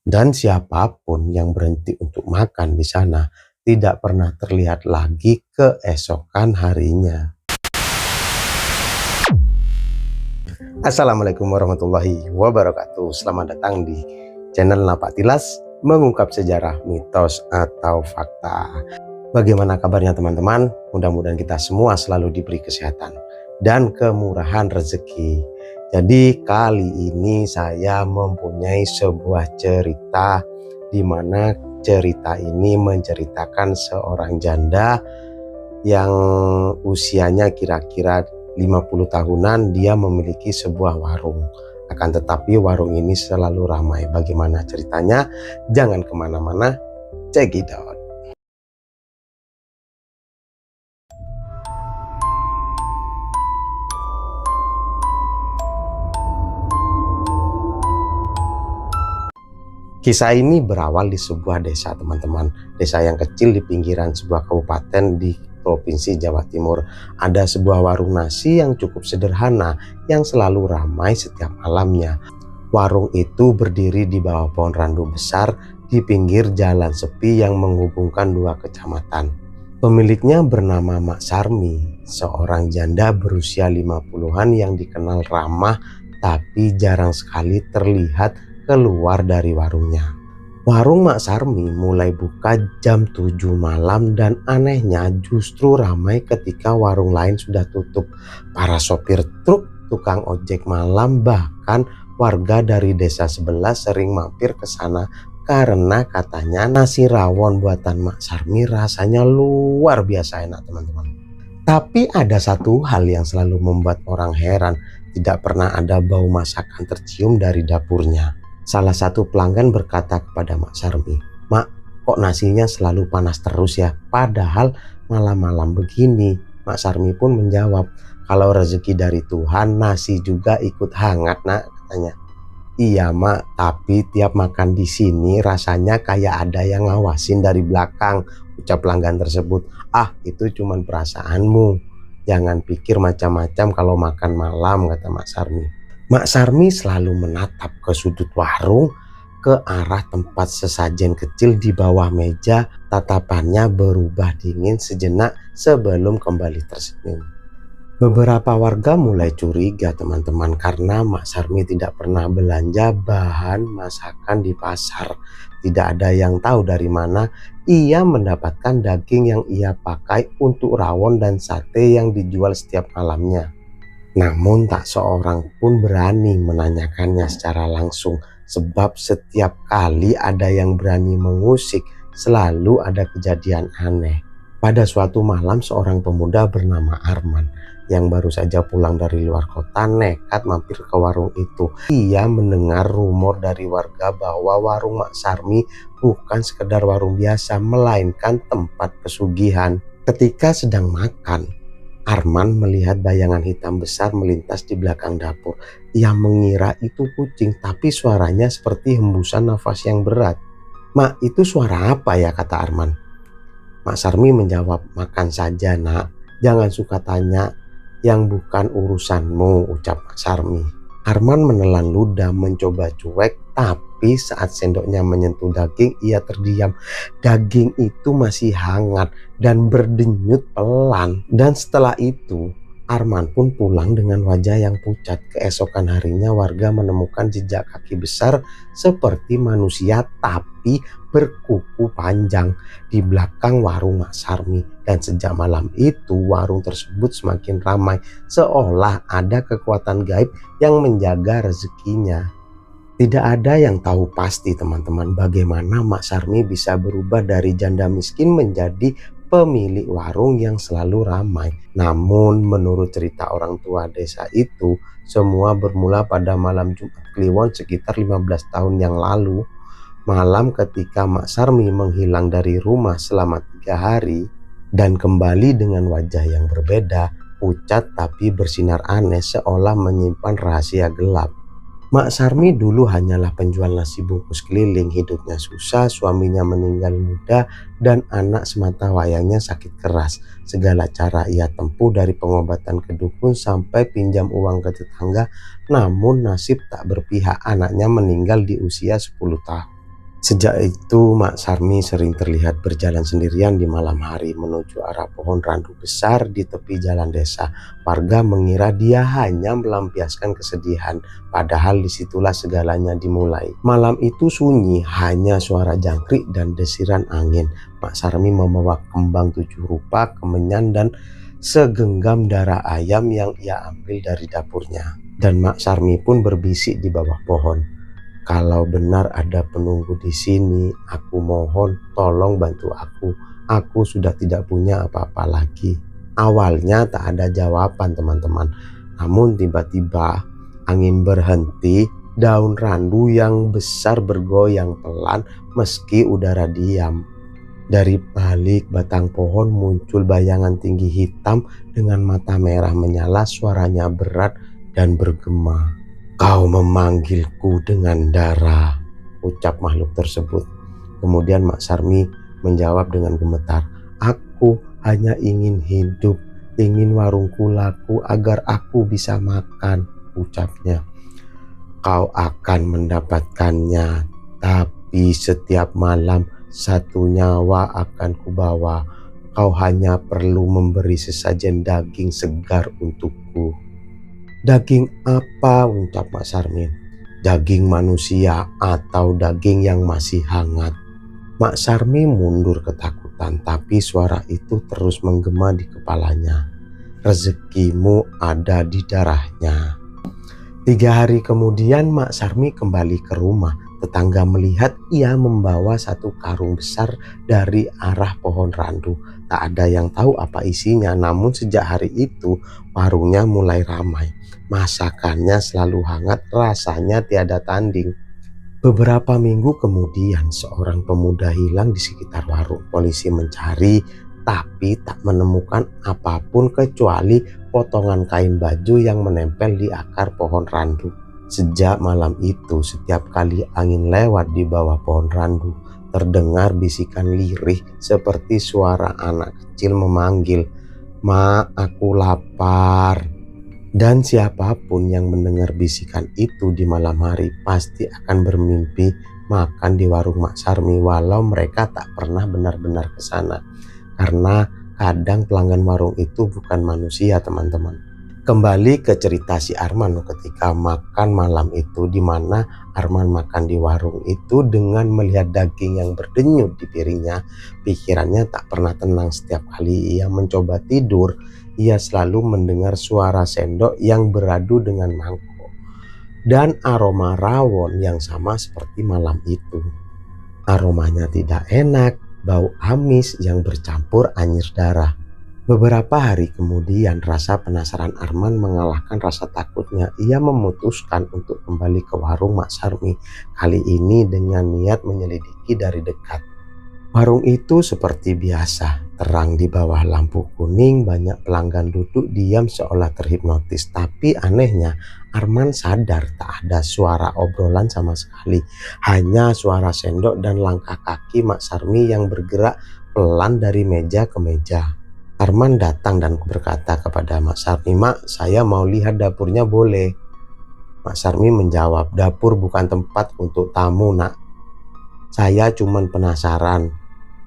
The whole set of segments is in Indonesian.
Dan siapapun yang berhenti untuk makan di sana tidak pernah terlihat lagi keesokan harinya. Assalamualaikum warahmatullahi wabarakatuh. Selamat datang di channel Napak Tilas, mengungkap sejarah, mitos atau fakta. Bagaimana kabarnya teman-teman? Mudah-mudahan kita semua selalu diberi kesehatan dan kemurahan rezeki. Jadi kali ini saya mempunyai sebuah cerita di mana cerita ini menceritakan seorang janda yang usianya kira-kira 50 tahunan. Dia memiliki sebuah warung. Akan tetapi warung ini selalu ramai. Bagaimana ceritanya? Jangan kemana-mana, check it out. Kisah ini berawal di sebuah desa, teman-teman. Desa yang kecil di pinggiran sebuah kabupaten di Provinsi Jawa Timur. Ada sebuah warung nasi yang cukup sederhana yang selalu ramai setiap malamnya. Warung itu berdiri di bawah pohon randu besar di pinggir jalan sepi yang menghubungkan dua kecamatan. Pemiliknya bernama Mak Sarmi, seorang janda berusia 50-an yang dikenal ramah tapi jarang sekali terlihat keluar dari warungnya. Warung Mak Sarmi mulai buka jam 7 malam dan anehnya justru ramai ketika warung lain sudah tutup. Para sopir truk, tukang ojek malam, bahkan warga dari desa sebelah sering mampir ke sana karena katanya nasi rawon buatan Mak Sarmi rasanya luar biasa enak, teman-teman. Tapi ada satu hal yang selalu membuat orang heran, tidak pernah ada bau masakan tercium dari dapurnya. Salah satu pelanggan berkata kepada Mak Sarmi, "Mak, kok nasinya selalu panas terus ya? Padahal malam-malam begini." Mak Sarmi pun menjawab, "Kalau rezeki dari Tuhan, nasi juga ikut hangat, Nak," katanya. "Iya, Mak, tapi tiap makan di sini rasanya kayak ada yang ngawasin dari belakang," ucap pelanggan tersebut. "Ah, itu cuman perasaanmu. Jangan pikir macam-macam kalau makan malam," kata Mak Sarmi. Mak Sarmi selalu menatap ke sudut warung, ke arah tempat sesajen kecil di bawah meja. Tatapannya berubah dingin sejenak sebelum kembali tersenyum. Beberapa warga mulai curiga, teman-teman, karena Mak Sarmi tidak pernah belanja bahan masakan di pasar. Tidak ada yang tahu dari mana ia mendapatkan daging yang ia pakai untuk rawon dan sate yang dijual setiap malamnya. Namun tak seorang pun berani menanyakannya secara langsung, sebab setiap kali ada yang berani mengusik, selalu ada kejadian aneh. Pada suatu malam, seorang pemuda bernama Arman yang baru saja pulang dari luar kota nekat mampir ke warung itu. Ia mendengar rumor dari warga bahwa warung Mak Sarmi bukan sekedar warung biasa, melainkan tempat pesugihan. Ketika sedang makan, Arman melihat bayangan hitam besar melintas di belakang dapur. Ia mengira itu kucing, tapi suaranya seperti hembusan nafas yang berat. "Mak, itu suara apa ya?" kata Arman. Mak Sarmi menjawab, "Makan saja, Nak. Jangan suka tanya yang bukan urusanmu," ucap Mak Sarmi. Arman menelan ludah mencoba cuek, tapi saat sendoknya menyentuh daging, ia terdiam. Daging itu masih hangat dan berdenyut pelan. Dan setelah itu, Arman pun pulang dengan wajah yang pucat. Keesokan harinya warga menemukan jejak kaki besar seperti manusia tapi berkuku panjang di belakang warung Mak Sarmi. Dan sejak malam itu warung tersebut semakin ramai, seolah ada kekuatan gaib yang menjaga rezekinya. Tidak ada yang tahu pasti, teman-teman, bagaimana Mak Sarmi bisa berubah dari janda miskin menjadi pemilik warung yang selalu ramai. Namun menurut cerita orang tua desa itu, semua bermula pada malam Jumat Kliwon sekitar 15 tahun yang lalu. Malam ketika Mak Sarmi menghilang dari rumah selama 3 hari dan kembali dengan wajah yang berbeda, pucat tapi bersinar aneh seolah menyimpan rahasia gelap. Mak Sarmi dulu hanyalah penjual nasi bungkus keliling. Hidupnya susah, suaminya meninggal muda, dan anak semata wayangnya sakit keras. Segala cara ia tempuh, dari pengobatan ke dukun sampai pinjam uang ke tetangga. Namun nasib tak berpihak, anaknya meninggal di usia 10 tahun. Sejak itu, Mak Sarmi sering terlihat berjalan sendirian di malam hari menuju arah pohon randu besar di tepi jalan desa. Warga mengira dia hanya melampiaskan kesedihan, padahal disitulah segalanya dimulai. Malam itu sunyi, hanya suara jangkrik dan desiran angin. Mak Sarmi membawa kembang 7 rupa, kemenyan, dan segenggam darah ayam yang ia ambil dari dapurnya. Dan Mak Sarmi pun berbisik di bawah pohon, "Kalau benar ada penunggu di sini, aku mohon tolong bantu aku. Aku sudah tidak punya apa-apa lagi." Awalnya tak ada jawaban teman-teman. Namun tiba-tiba angin berhenti, daun randu yang besar bergoyang pelan meski udara diam. Dari balik batang pohon muncul bayangan tinggi hitam dengan mata merah menyala, suaranya berat dan bergema. "Kau memanggilku dengan darah," ucap makhluk tersebut. Kemudian Mak Sarmi menjawab dengan gemetar, "Aku hanya ingin hidup, ingin warungku laku agar aku bisa makan," ucapnya. "Kau akan mendapatkannya, tapi setiap malam satu nyawa akan kubawa. Kau hanya perlu memberi sesajen daging segar untukku." "Daging apa?" ucap Mak Sarmin. "Daging manusia atau daging yang masih hangat?" Mak Sarmi mundur ketakutan, tapi suara itu terus menggema di kepalanya. "Rezekimu ada di darahnya." 3 hari kemudian Mak Sarmi kembali ke rumah. Tetangga melihat ia membawa satu karung besar dari arah pohon randu. Tak ada yang tahu apa isinya, namun sejak hari itu warungnya mulai ramai. Masakannya selalu hangat, rasanya tiada tanding. Beberapa minggu kemudian seorang pemuda hilang di sekitar warung. Polisi mencari tapi tak menemukan apapun kecuali potongan kain baju yang menempel di akar pohon randu. Sejak malam itu, setiap kali angin lewat di bawah pohon randu, terdengar bisikan lirih seperti suara anak kecil memanggil, "Ma, aku lapar." Dan siapapun yang mendengar bisikan itu di malam hari pasti akan bermimpi makan di warung Mak Sarmi, walau mereka tak pernah benar-benar ke sana. Karena kadang pelanggan warung itu bukan manusia, teman-teman. Kembali ke cerita si Arman ketika makan malam itu, di mana Arman makan di warung itu dengan melihat daging yang berdenyut di piringnya. Pikirannya tak pernah tenang. Setiap kali ia mencoba tidur, ia selalu mendengar suara sendok yang beradu dengan mangkok dan aroma rawon yang sama seperti malam itu. Aromanya tidak enak, bau amis yang bercampur anyir darah. Beberapa hari kemudian rasa penasaran Arman mengalahkan rasa takutnya. Ia memutuskan untuk kembali ke warung Mak Sarmi, kali ini dengan niat menyelidiki dari dekat. Warung itu seperti biasa, terang di bawah lampu kuning, banyak pelanggan duduk diam seolah terhipnotis. Tapi anehnya, Arman sadar tak ada suara obrolan sama sekali. Hanya suara sendok dan langkah kaki Mak Sarmi yang bergerak pelan dari meja ke meja. Arman datang dan berkata kepada Mak Sarmi, "Mak, saya mau lihat dapurnya, boleh?" Mak Sarmi menjawab, "Dapur bukan tempat untuk tamu, Nak. Saya cuman penasaran.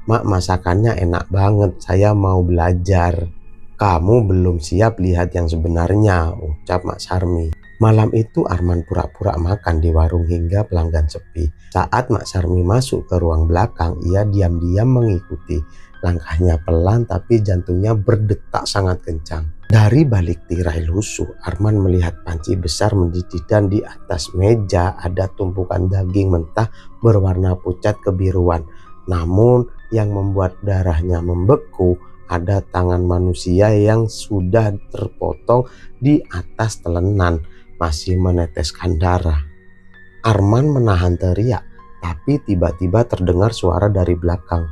Mak, masakannya enak banget, saya mau belajar." "Kamu belum siap lihat yang sebenarnya," ucap Mak Sarmi. Malam itu Arman pura-pura makan di warung hingga pelanggan sepi. Saat Mak Sarmi masuk ke ruang belakang, ia diam-diam mengikuti. Langkahnya pelan tapi jantungnya berdetak sangat kencang. Dari balik tirai lusuh, Arman melihat panci besar mendidih dan di atas meja ada tumpukan daging mentah berwarna pucat kebiruan. Namun yang membuat darahnya membeku, ada tangan manusia yang sudah terpotong di atas telenan, masih meneteskan darah. Arman menahan teriak, tapi tiba-tiba terdengar suara dari belakang,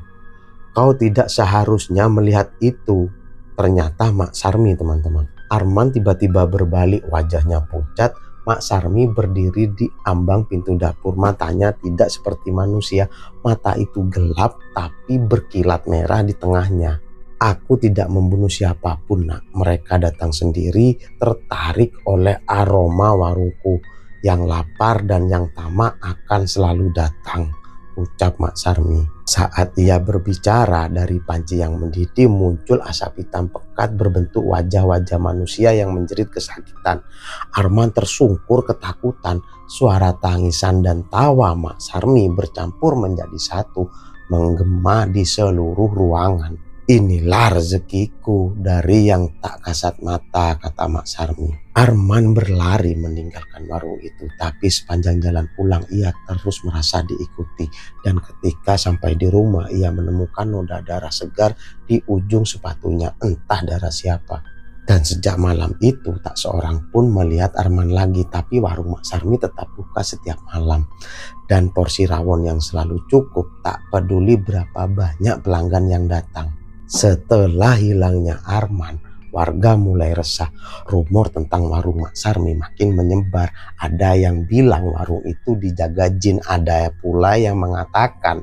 "Kau tidak seharusnya melihat itu." Ternyata Mak Sarmi, teman-teman. Arman tiba-tiba berbalik, wajahnya pucat. Mak Sarmi berdiri di ambang pintu dapur. Matanya tidak seperti manusia. Mata itu gelap tapi berkilat merah di tengahnya. "Aku tidak membunuh siapapun, Nak. Mereka datang sendiri, tertarik oleh aroma warungku. Yang lapar dan yang tamak akan selalu datang," ucap Mak Sarmi. Saat ia berbicara, dari panci yang mendidih muncul asap hitam pekat berbentuk wajah-wajah manusia yang menjerit kesakitan. Arman tersungkur ketakutan. Suara tangisan dan tawa Mak Sarmi bercampur menjadi satu, menggema di seluruh ruangan. Inilah rezekiku dari yang tak kasat mata, kata Mak Sarmi. Arman berlari meninggalkan warung itu, tapi sepanjang jalan pulang ia terus merasa diikuti. Dan ketika sampai di rumah, ia menemukan noda darah segar di ujung sepatunya, entah darah siapa. Dan sejak malam itu tak seorang pun melihat Arman lagi, tapi warung Mak Sarmi tetap buka setiap malam. Dan porsi rawon yang selalu cukup, tak peduli berapa banyak pelanggan yang datang. Setelah hilangnya Arman, warga mulai resah. Rumor tentang warung Mak Sarmi makin menyebar. Ada yang bilang warung itu dijaga jin, ada pula yang mengatakan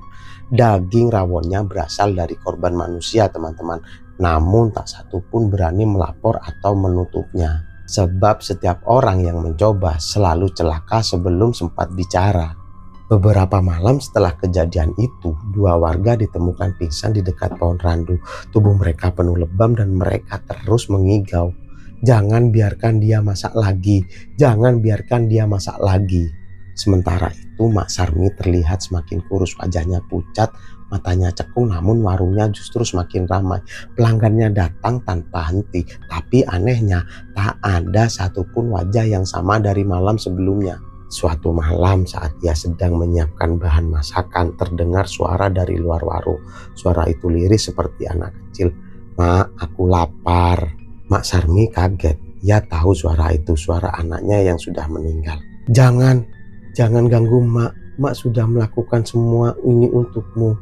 daging rawonnya berasal dari korban manusia, teman-teman. Namun tak satu pun berani melapor atau menutupnya. Sebab setiap orang yang mencoba selalu celaka sebelum sempat bicara. Beberapa malam setelah kejadian itu, 2 warga ditemukan pingsan di dekat pohon randu. Tubuh mereka penuh lebam dan mereka terus mengigau. Jangan biarkan dia masak lagi, jangan biarkan dia masak lagi. Sementara itu Mak Sarmi terlihat semakin kurus, wajahnya pucat, matanya cekung, namun warungnya justru semakin ramai. Pelanggannya datang tanpa henti, tapi anehnya tak ada satupun wajah yang sama dari malam sebelumnya. Suatu malam saat ia sedang menyiapkan bahan masakan, terdengar suara dari luar warung. Suara itu lirih seperti anak kecil. "Mak, aku lapar." Mak Sarmi kaget. Ia tahu suara itu suara anaknya yang sudah meninggal. Jangan ganggu Mak. Mak sudah melakukan semua ini untukmu."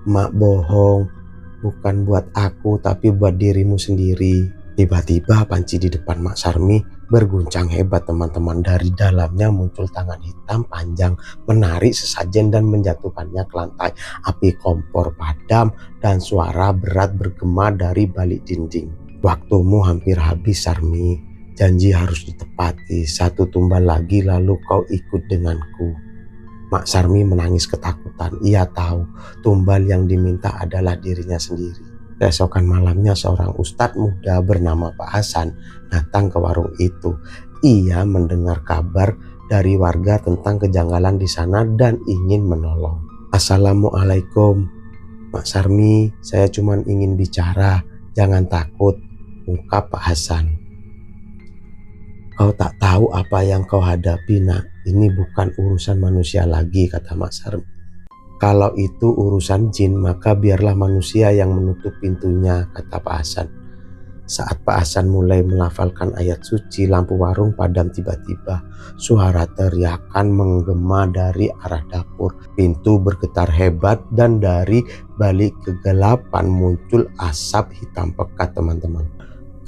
"Mak bohong. Bukan buat aku, tapi buat dirimu sendiri." Tiba-tiba panci di depan Mak Sarmi berguncang hebat, teman-teman. Dari dalamnya muncul tangan hitam panjang, menarik sesajen dan menjatuhkannya ke lantai. Api kompor padam dan suara berat bergema dari balik dinding. "Waktumu hampir habis, Sarmi. Janji harus ditepati. 1 tumbal lagi lalu kau ikut denganku." Mak Sarmi menangis ketakutan. Ia tahu tumbal yang diminta adalah dirinya sendiri. Keesokan malamnya seorang ustadz muda bernama Pak Hasan datang ke warung itu. Ia mendengar kabar dari warga tentang kejanggalan di sana dan ingin menolong. "Assalamualaikum, Mak Sarmi, saya cuma ingin bicara, jangan takut," ungkap Pak Hasan. "Kau tak tahu apa yang kau hadapi, Nak. Ini bukan urusan manusia lagi," kata Mak Sarmi. "Kalau itu urusan jin, maka biarlah manusia yang menutup pintunya," kata Pak Hasan. Saat Pak Hasan mulai melafalkan ayat suci, lampu warung padam tiba-tiba. Suara teriakan menggema dari arah dapur. Pintu bergetar hebat dan dari balik kegelapan muncul asap hitam pekat, teman-teman.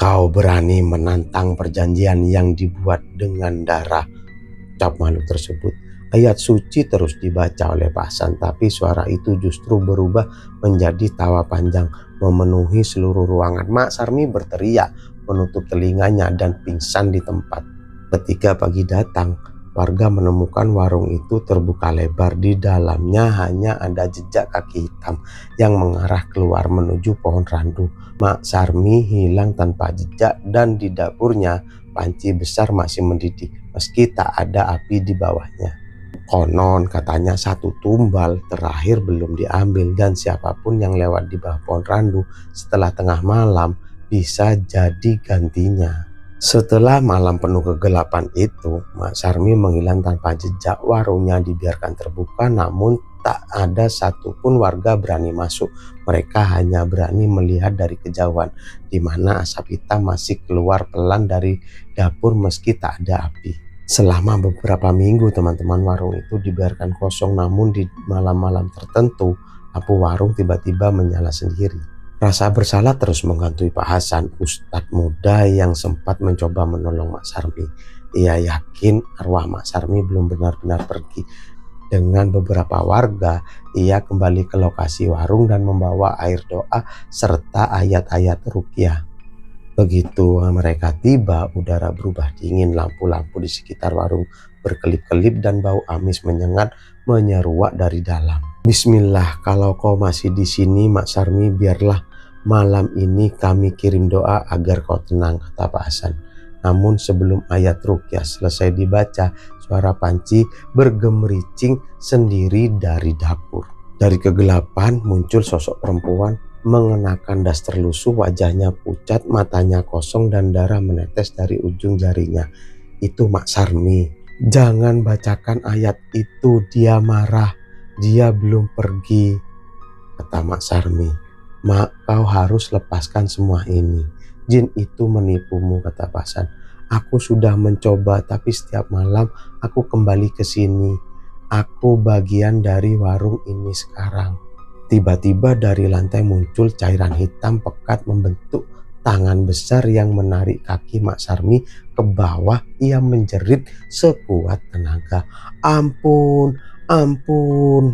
"Kau berani menantang perjanjian yang dibuat dengan darah," ucap makhluk tersebut. Ayat suci terus dibaca oleh Pak Hasan, tapi suara itu justru berubah menjadi tawa panjang, memenuhi seluruh ruangan. Mak Sarmi berteriak, menutup telinganya dan pingsan di tempat. Ketika pagi datang, warga menemukan warung itu terbuka lebar. Di dalamnya hanya ada jejak kaki hitam yang mengarah keluar menuju pohon randu. Mak Sarmi hilang tanpa jejak dan di dapurnya panci besar masih mendidih meski tak ada api di bawahnya. Konon katanya 1 tumbal terakhir belum diambil dan siapapun yang lewat di bawah pohon randu setelah tengah malam bisa jadi gantinya. Setelah malam penuh kegelapan itu, Mak Sarmi menghilang tanpa jejak. Warungnya dibiarkan terbuka, namun tak ada satupun warga berani masuk. Mereka hanya berani melihat dari kejauhan, di mana asap hitam masih keluar pelan dari dapur meski tak ada api. Selama beberapa minggu, teman-teman, warung itu dibiarkan kosong, namun di malam-malam tertentu lampu warung tiba-tiba menyala sendiri. Rasa bersalah terus menghantui Pak Hasan, ustadz muda yang sempat mencoba menolong Mak Sarmi. Ia yakin arwah Mak Sarmi belum benar-benar pergi. Dengan beberapa warga, ia kembali ke lokasi warung dan membawa air doa serta ayat-ayat ruqyah. Begitu mereka tiba, udara berubah dingin, lampu-lampu di sekitar warung berkelip-kelip dan bau amis menyengat menyeruak dari dalam. Bismillah, kalau kau masih di sini, Mak Sarmi, biarlah malam ini kami kirim doa agar kau tenang, kata Pak Hasan. Namun sebelum ayat ruqyah selesai dibaca, suara panci bergemericing sendiri dari dapur. Dari kegelapan muncul sosok perempuan mengenakan daster lusuh, wajahnya pucat, matanya kosong dan darah menetes dari ujung jarinya. Itu Mak Sarmi. Jangan bacakan ayat itu, dia marah. Dia belum pergi, kata Mak Sarmi. Mak, kau harus lepaskan semua ini. Jin itu menipumu, kata Pak Hasan. Aku sudah mencoba, tapi setiap malam aku kembali ke sini. Aku bagian dari warung ini sekarang. Tiba-tiba dari lantai muncul cairan hitam pekat membentuk tangan besar yang menarik kaki Mak Sarmi ke bawah. Ia menjerit sekuat tenaga. Ampun, ampun.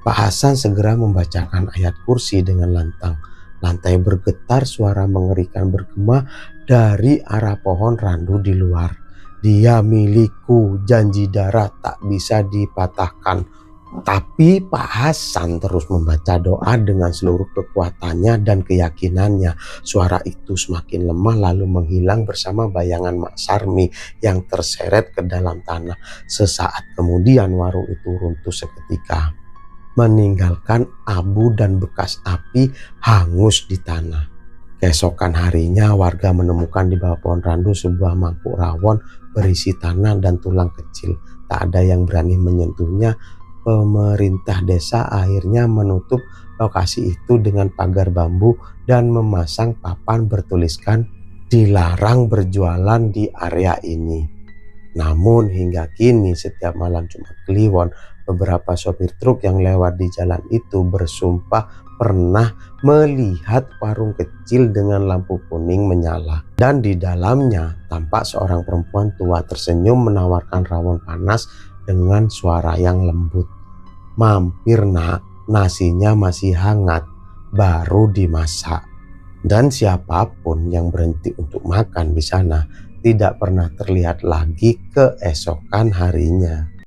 Pak Hasan segera membacakan ayat kursi dengan lantang. Lantai bergetar, suara mengerikan bergema dari arah pohon randu di luar. Dia milikku, janji darah tak bisa dipatahkan. Tapi Pak Hasan terus membaca doa dengan seluruh kekuatannya dan keyakinannya. Suara itu semakin lemah lalu menghilang bersama bayangan Mak Sarmi yang terseret ke dalam tanah. Sesaat kemudian warung itu runtuh seketika, meninggalkan abu dan bekas api hangus di tanah. Keesokan harinya warga menemukan di bawah pohon randu sebuah mangkuk rawon berisi tanah dan tulang kecil. Tak ada yang berani menyentuhnya. Pemerintah desa akhirnya menutup lokasi itu dengan pagar bambu dan memasang papan bertuliskan dilarang berjualan di area ini. Namun hingga kini setiap malam Jumat Kliwon, beberapa sopir truk yang lewat di jalan itu bersumpah pernah melihat warung kecil dengan lampu kuning menyala. Dan di dalamnya tampak seorang perempuan tua tersenyum menawarkan rawon panas dengan suara yang lembut. Mampir nak, nasinya masih hangat, baru dimasak. Dan siapapun yang berhenti untuk makan di sana tidak pernah terlihat lagi keesokan harinya.